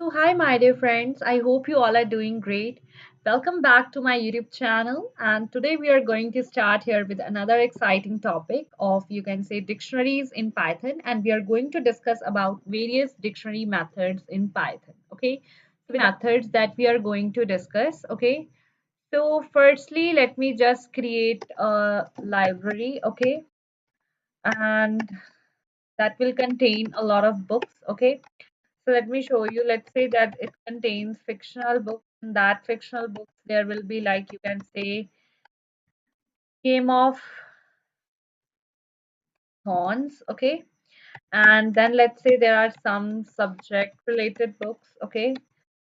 So, hi, my dear friends. I hope you all are doing great. Welcome back to my YouTube channel. And today we are going to start here with another exciting topic of, you can say, dictionaries in Python. And we are going to discuss about various dictionary methods in Python. Okay. So, methods that we are going to discuss. Okay. So, firstly, let me just create a library. Okay. And that will contain a lot of books. Okay. So let me show you. Let's say that it contains fictional books. In that fictional books, there will be, like, you can say, Game of Thorns. Okay. And then let's say there are some subject related books. Okay.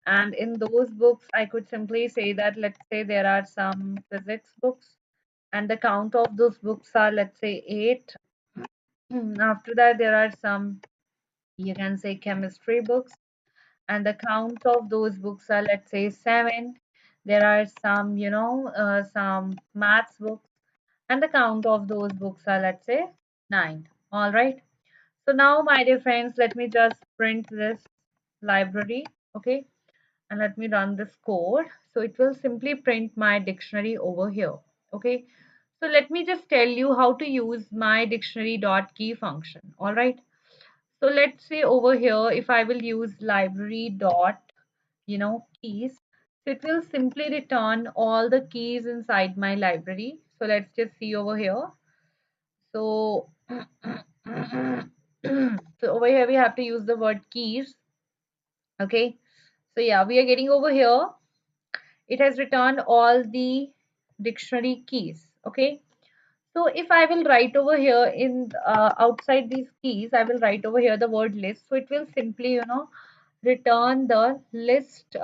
And in those books, I could simply say that, let's say there are some physics books. And the count of those books are, let's say, eight. After that, there are some, you can say, chemistry books, and the count of those books are, let's say, seven. There are some, some maths books, and the count of those books are, let's say, nine. All right. So now, my dear friends, let me just print this library. Okay. And let me run this code. So it will simply print my dictionary over here. Okay. So let me just tell you how to use my dictionary.key function. All right. So let's say over here, if I will use library dot, keys, so it will simply return all the keys inside my library. So let's just see over here. So, so over here we have to use the word keys. Okay. So yeah, we are getting over here. It has returned all the dictionary keys. Okay. So if I will write over here in outside these keys, I will write over here the word list. So it will simply, return the list,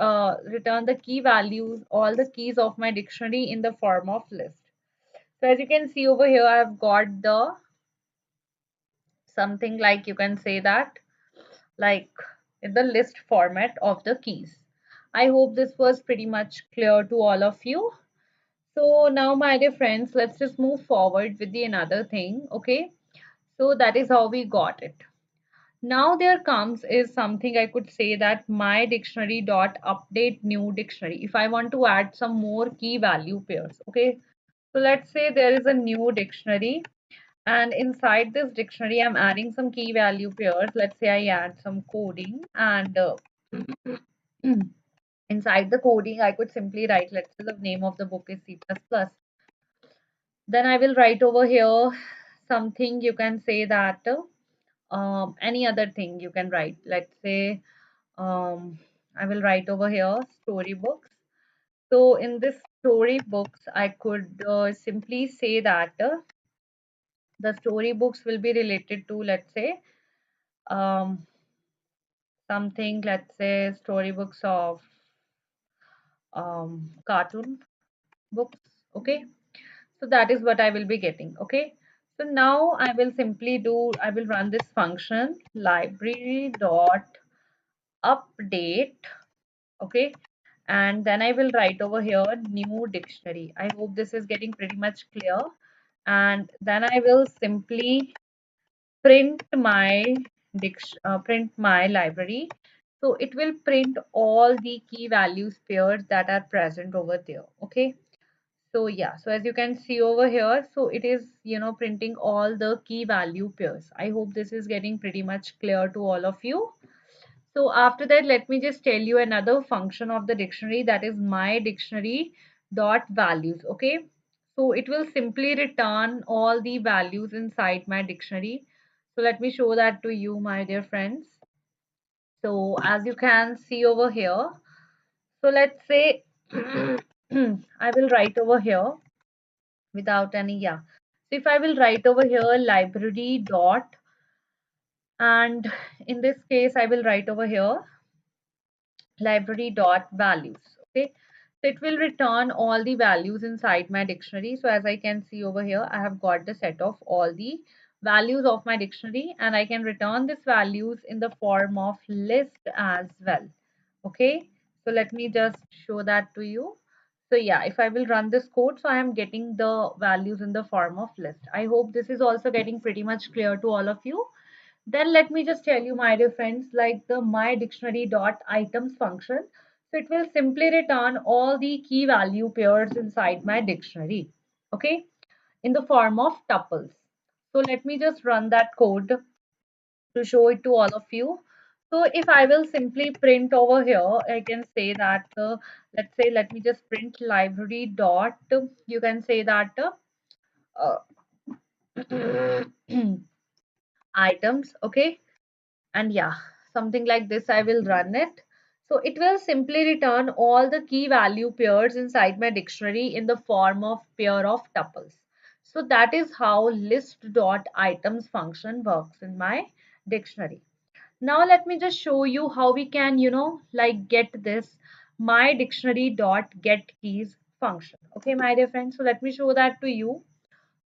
return the key values, all the keys of my dictionary in the form of list. So as you can see over here, I've got the something like, you can say that, like, in the list format of the keys. I hope this was pretty much clear to all of you. So now, my dear friends, let's just move forward with the another thing. Okay. So that is how we got it. Now there comes is something I could say that my dictionary dot update new dictionary. If I want to add some more key value pairs, okay. So let's say there is a new dictionary, and inside this dictionary I'm adding some key value pairs. Let's say I add some coding, and inside the coding I could simply write, let's say the name of the book is C++. Then I will write over here something, you can say that any other thing you can write. Let's say I will write over here storybooks. So in this storybooks, I could simply say that the storybooks will be related to, let's say, um, something, let's say storybooks of cartoon books. Okay. So that is what I will be getting. Okay. So now I will simply do, I will run this function library dot update. Okay. And then I will write over here new dictionary. I hope this is getting pretty much clear. And then I will simply print my print my library. So it will print all the key values pairs that are present over there. Okay. So yeah, so as you can see over here, so it is, printing all the key value pairs. I hope this is getting pretty much clear to all of you. So after that, let me just tell you another function of the dictionary, that is my dictionary dot values. Okay. So it will simply return all the values inside my dictionary. So let me show that to you, my dear friends. So as you can see over here, so let's say I will write over here without any, yeah. So if I will write over here library dot, and in this case I will write over here library dot values. Okay. So it will return all the values inside my dictionary. So as I can see over here, I have got the set of all the values of my dictionary, and I can return these values in the form of list as well. Okay. So let me just show that to you. So yeah, if I will run this code, so I am getting the values in the form of list. I hope this is also getting pretty much clear to all of you. Then let me just tell you, my dear friends, like the my dictionary dot items function. So it will simply return all the key value pairs inside my dictionary. Okay, in the form of tuples. So let me just run that code to show it to all of you. So if I will simply print over here, I can say that, let's say, let me just print library dot, you can say that items, okay? And yeah, something like this, I will run it. So it will simply return all the key value pairs inside my dictionary in the form of pair of tuples. So that is how list dot items function works in my dictionary. Now let me just show you how we can, like get this my dictionary dot get keys function. Okay, my dear friends. So let me show that to you.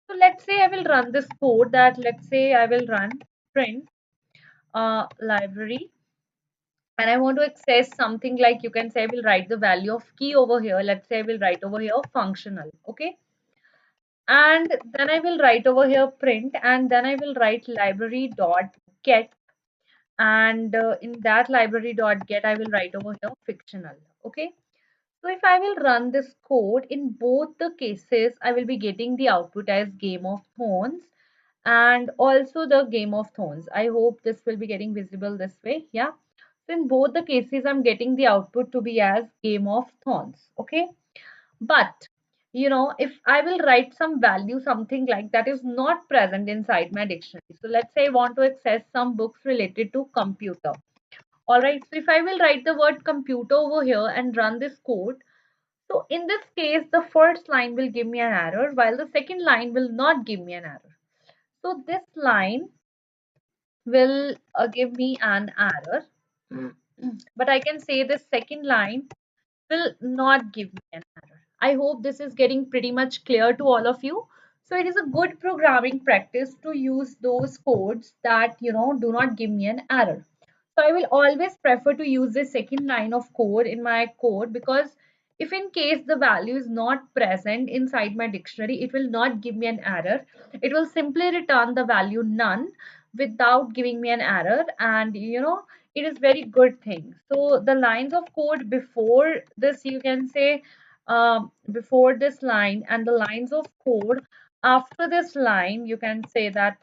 So let's say I will run this code that, let's say I will run print library, and I want to access something like, you can say I will write the value of key over here. Let's say I will write over here functional. Okay. And then I will write over here print, and then I will write library dot get, and in that library dot get I will write over here fictional. Okay, so if I will run this code, in both the cases I will be getting the output as Game of Thrones and also the Game of Thrones. I hope this will be getting visible this way. Yeah, so in both the cases I'm getting the output to be as Game of Thrones. Okay, but if I will write some value, something like that is not present inside my dictionary. So let's say I want to access some books related to computer. All right. So if I will write the word computer over here and run this code, so in this case, the first line will give me an error while the second line will not give me an error. So this line will give me an error. But I can say the second line will not give me an error. I hope this is getting pretty much clear to all of you. So it is a good programming practice to use those codes that do not give me an error. So I will always prefer to use the second line of code in my code, because if in case the value is not present inside my dictionary, it will not give me an error. It will simply return the value none without giving me an error, and it is very good thing. So the lines of code before this, you can say, before this line, and the lines of code after this line, you can say that,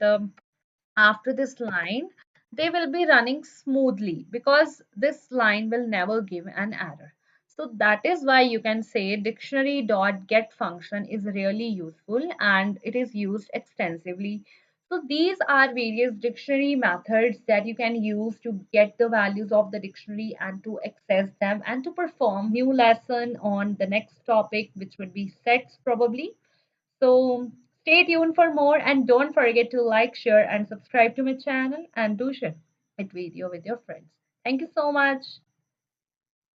after this line, they will be running smoothly because this line will never give an error. So that is why you can say dictionary.get function is really useful and it is used extensively. So these are various dictionary methods that you can use to get the values of the dictionary and to access them and to perform new lesson on the next topic, which would be sets probably. So stay tuned for more, and don't forget to like, share and subscribe to my channel, and do share it video with your friends. Thank you so much.